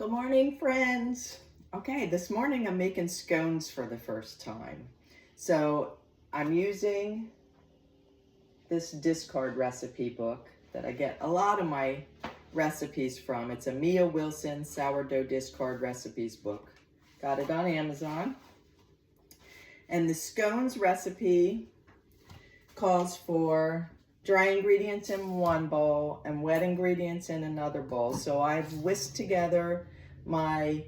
Good morning, friends. Okay, this morning I'm making scones for the first time. So I'm using this discard recipe book that I get a lot of my recipes from. It's a Mia Wilson sourdough discard recipes book. Got it on Amazon. And the scones recipe calls for dry ingredients in one bowl and wet ingredients in another bowl. So I've whisked together my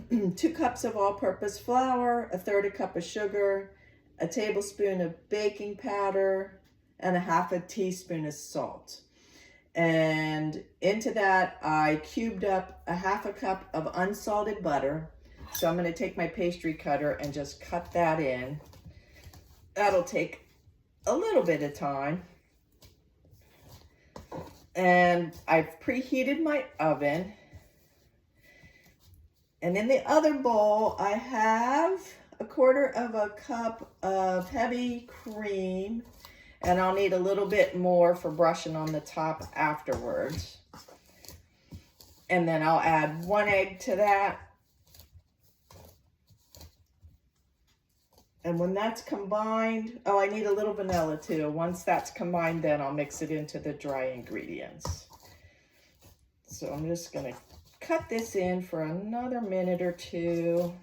2 cups of all-purpose flour, 1/3 cup of sugar, a tablespoon of baking powder, and 1/2 teaspoon of salt. And into that, I cubed up 1/2 cup of unsalted butter. So I'm going to take my pastry cutter and just cut that in. That'll take a little bit of time. And I've preheated my oven. And in the other bowl, I have 1/4 cup of heavy cream. And I'll need a little bit more for brushing on the top afterwards. And then I'll add 1 egg to that. And when that's combined, oh, I need a little vanilla too. Once that's combined, then I'll mix it into the dry ingredients. So I'm just gonna cut this in for another minute or two.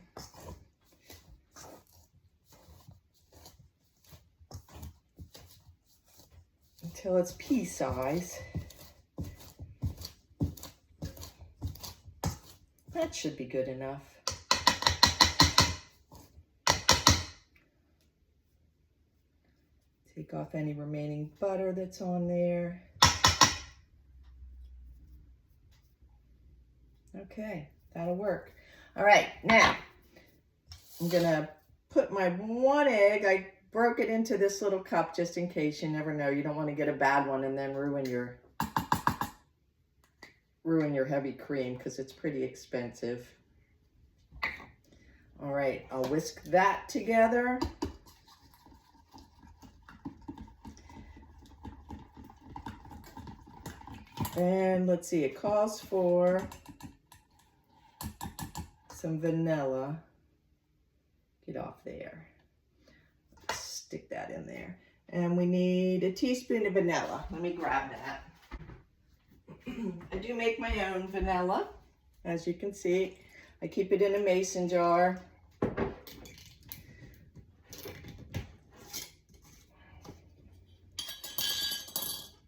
Until it's pea size. That should be good enough. Take off any remaining butter that's on there. Okay, that'll work. All right, now I'm gonna put my 1 egg. I broke it into this little cup just in case. You never know. You don't want to get a bad one and then ruin your heavy cream because it's pretty expensive. All right, I'll whisk that together. And let's see, it calls for some vanilla. Get off there. Stick that in there. And we need a teaspoon of vanilla. Let me grab that. I do make my own vanilla. As you can see, I keep it in a mason jar.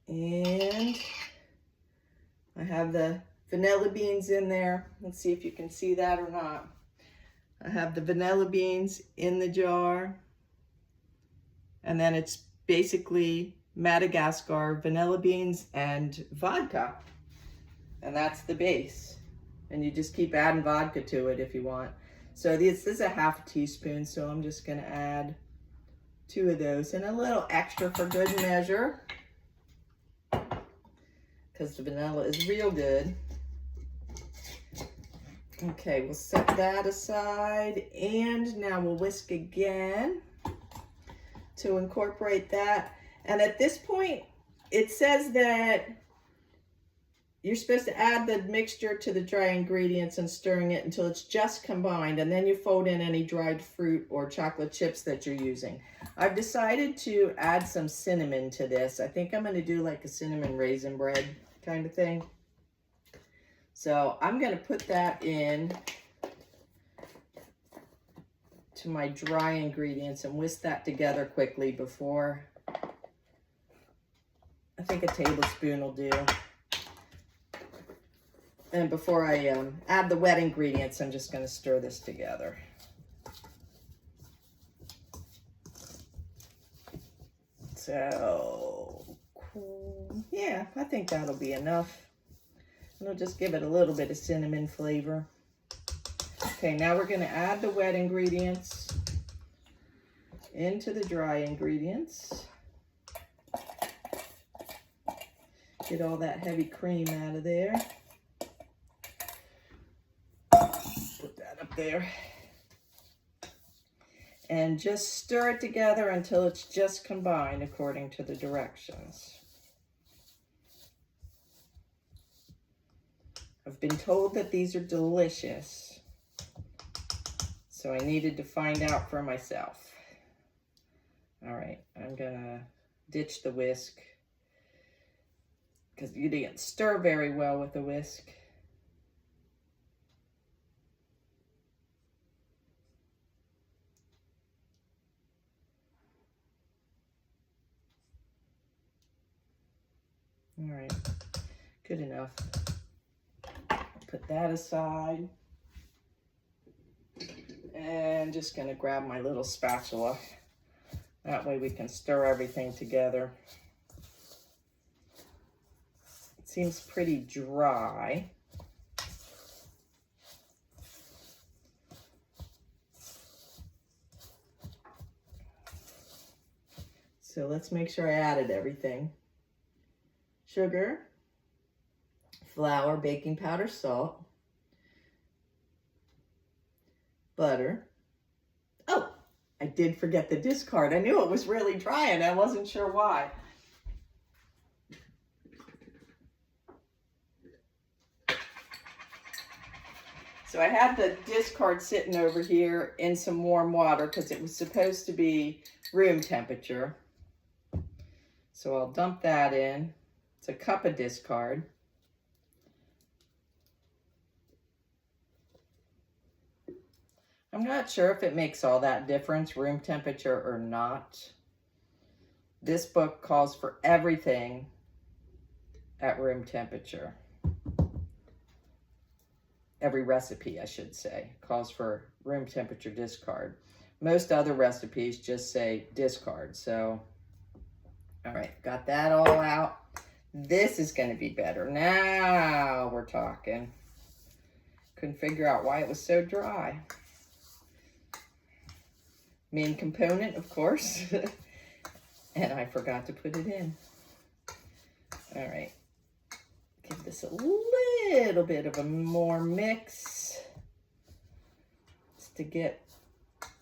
And I have the vanilla beans in there. Let's see if you can see that or not. I have the vanilla beans in the jar. And then it's basically Madagascar vanilla beans and vodka. And that's the base. And you just keep adding vodka to it if you want. So this is a 1/2 teaspoon, so I'm just gonna add 2 of those and a little extra for good measure, because the vanilla is real good. Okay, we'll set that aside, and now we'll whisk again to incorporate that. And at this point, it says that you're supposed to add the mixture to the dry ingredients and stirring it until it's just combined, and then you fold in any dried fruit or chocolate chips that you're using. I've decided to add some cinnamon to this. I think I'm going to do like a cinnamon raisin bread kind of thing. So I'm going to put that in to my dry ingredients and whisk that together quickly before, I think a tablespoon will do. And before I add the wet ingredients, I'm just going to stir this together. So, yeah, I think that'll be enough. And I'll just give it a little bit of cinnamon flavor. Okay, now we're going to add the wet ingredients into the dry ingredients. Get all that heavy cream out of there. Put that up there. And just stir it together until it's just combined according to the directions. I've been told that these are delicious, so I needed to find out for myself. All right, I'm gonna ditch the whisk because you didn't stir very well with the whisk. All right, good enough. Put that aside. And just gonna grab my little spatula. That way we can stir everything together. It seems pretty dry. So let's make sure I added everything. Sugar, flour, baking powder, salt, butter. Oh, I did forget the discard. I knew it was really dry and I wasn't sure why. So I had the discard sitting over here in some warm water because it was supposed to be room temperature. So I'll dump that in. It's a cup of discard. I'm not sure if it makes all that difference, room temperature or not. This book calls for everything at room temperature. Every recipe, I should say, calls for room temperature discard. Most other recipes just say discard. So, all right, got that all out. This is going to be better. Now we're talking. Couldn't figure out why it was so dry. Main component, of course. And I forgot to put it in. All right. Give this a little bit of a more mix. Just to get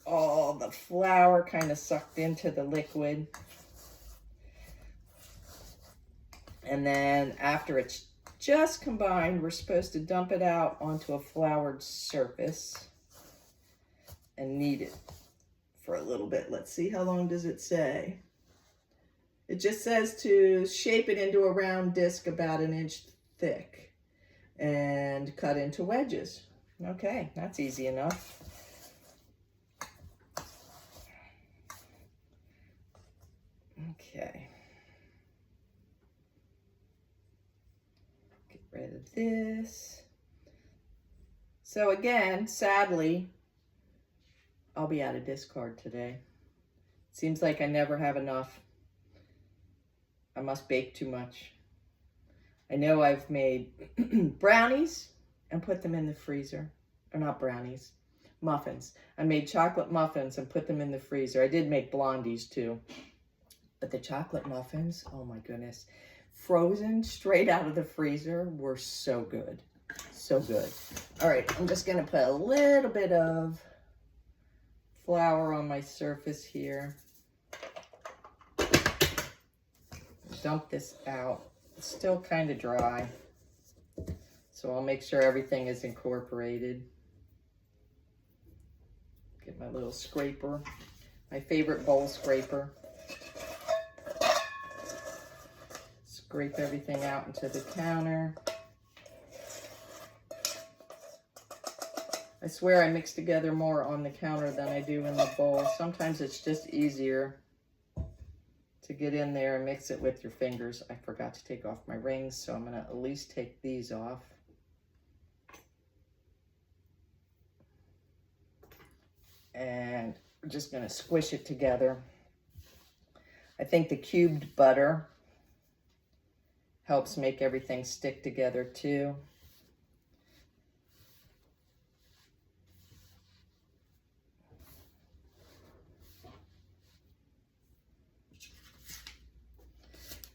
all the flour kind of sucked into the liquid. And then after it's just combined, we're supposed to dump it out onto a floured surface and knead it for a little bit. Let's see, how long does it say? It just says to shape it into a round disc about 1 inch thick and cut into wedges. Okay, that's easy enough. Okay. Get rid of this. So again, sadly, I'll be out of discard today. Seems like I never have enough. I must bake too much. I know I've made brownies and put them in the freezer. Or not brownies, muffins. I made chocolate muffins and put them in the freezer. I did make blondies too. But the chocolate muffins, oh my goodness, frozen straight out of the freezer were so good. So good. All right, I'm just gonna put a little bit of flour on my surface here. Dump this out. It's still kind of dry, so I'll make sure everything is incorporated. Get my little scraper, my favorite bowl scraper. Scrape everything out into the counter. I swear I mix together more on the counter than I do in the bowl. Sometimes it's just easier to get in there and mix it with your fingers. I forgot to take off my rings, so I'm gonna at least take these off. And we're just gonna squish it together. I think the cubed butter helps make everything stick together too.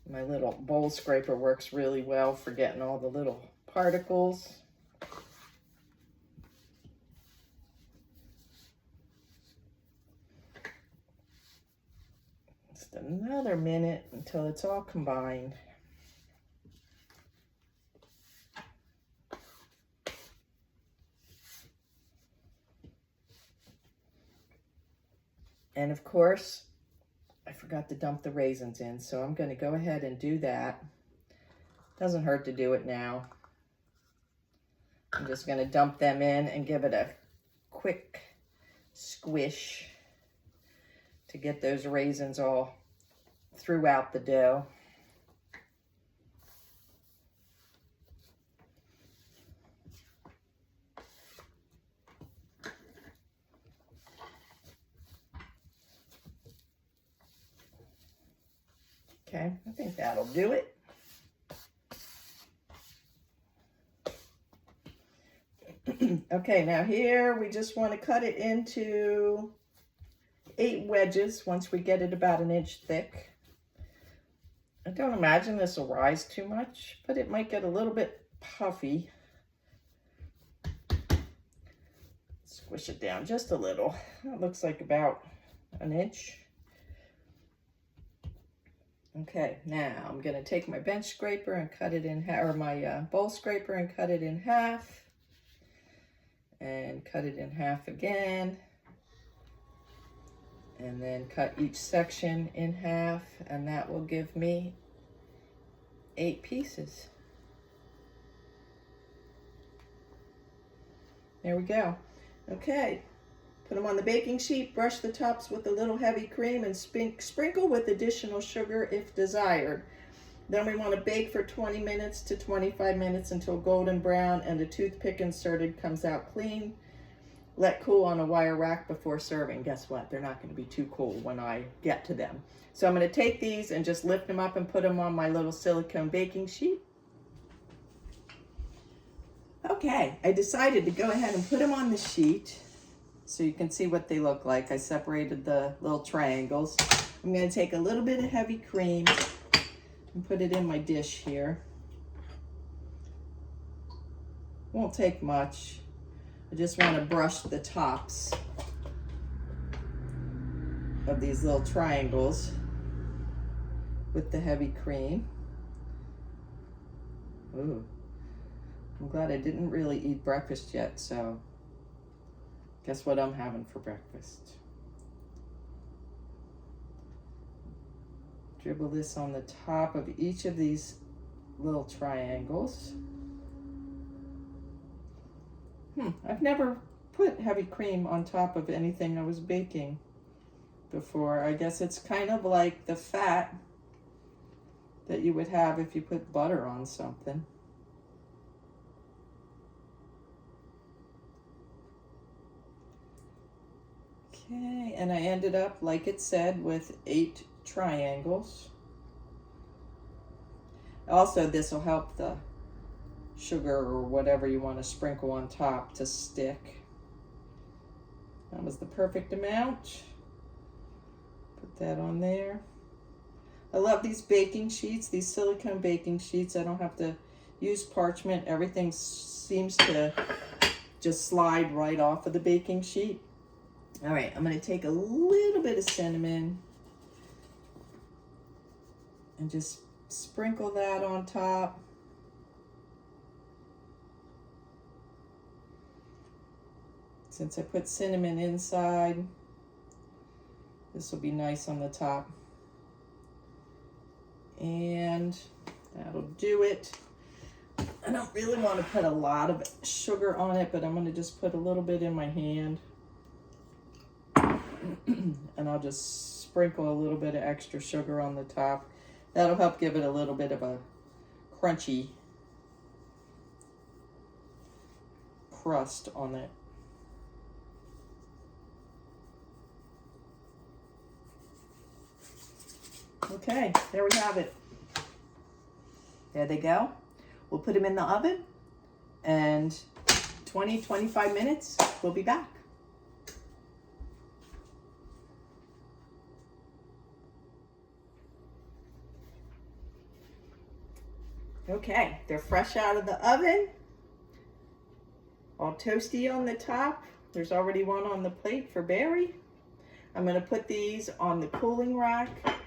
My little bowl scraper works really well for getting all the little particles. Just another minute until it's all combined. And of course, I forgot to dump the raisins in, so I'm going to go ahead and do that. Doesn't hurt to do it now. I'm just going to dump them in and give it a quick squish to get those raisins all throughout the dough. Okay, I think that'll do it. Okay, now here we just want to cut it into 8 wedges once we get it about 1 inch thick. I don't imagine this will rise too much, but it might get a little bit puffy. Squish it down just a little. That looks like about 1 inch. Okay, now I'm going to take my bench scraper and cut it in half, or my bowl scraper and cut it in half. And cut it in half again. And then cut each section in half, and that will give me 8 pieces. There we go. Okay, put them on the baking sheet, brush the tops with a little heavy cream, and sprinkle with additional sugar if desired. Then we want to bake for 20 minutes to 25 minutes until golden brown and the toothpick inserted comes out clean. Let cool on a wire rack before serving. Guess what? They're not going to be too cool when I get to them. So I'm going to take these and just lift them up and put them on my little silicone baking sheet. Okay, I decided to go ahead and put them on the sheet so you can see what they look like. I separated the little triangles. I'm going to take a little bit of heavy cream and put it in my dish here. Won't take much. I just want to brush the tops of these little triangles with the heavy cream. Ooh, I'm glad I didn't really eat breakfast yet, so guess what I'm having for breakfast? Dribble this on the top of each of these little triangles. I've never put heavy cream on top of anything I was baking before. I guess it's kind of like the fat that you would have if you put butter on something. Okay, and I ended up, like it said, with 8 triangles. Also, this will help the sugar or whatever you want to sprinkle on top to stick. That was the perfect amount. Put that on there. I love these baking sheets, these silicone baking sheets. I don't have to use parchment. Everything seems to just slide right off of the baking sheet. All right, I'm going to take a little bit of cinnamon and just sprinkle that on top. Since I put cinnamon inside, this will be nice on the top. And that'll do it. I don't really want to put a lot of sugar on it, but I'm going to just put a little bit in my hand. And I'll just sprinkle a little bit of extra sugar on the top. That'll help give it a little bit of a crunchy crust on it. Okay, there we have it. There they go. We'll put them in the oven, and 20-25 minutes, we'll be back. Okay, they're fresh out of the oven, all toasty on the top. There's already one on the plate for Barry. I'm going to put these on the cooling rack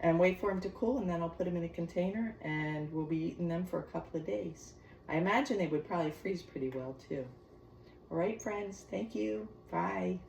and wait for them to cool, and then I'll put them in a container, and we'll be eating them for a couple of days. I imagine they would probably freeze pretty well too. All right, friends, thank you. Bye.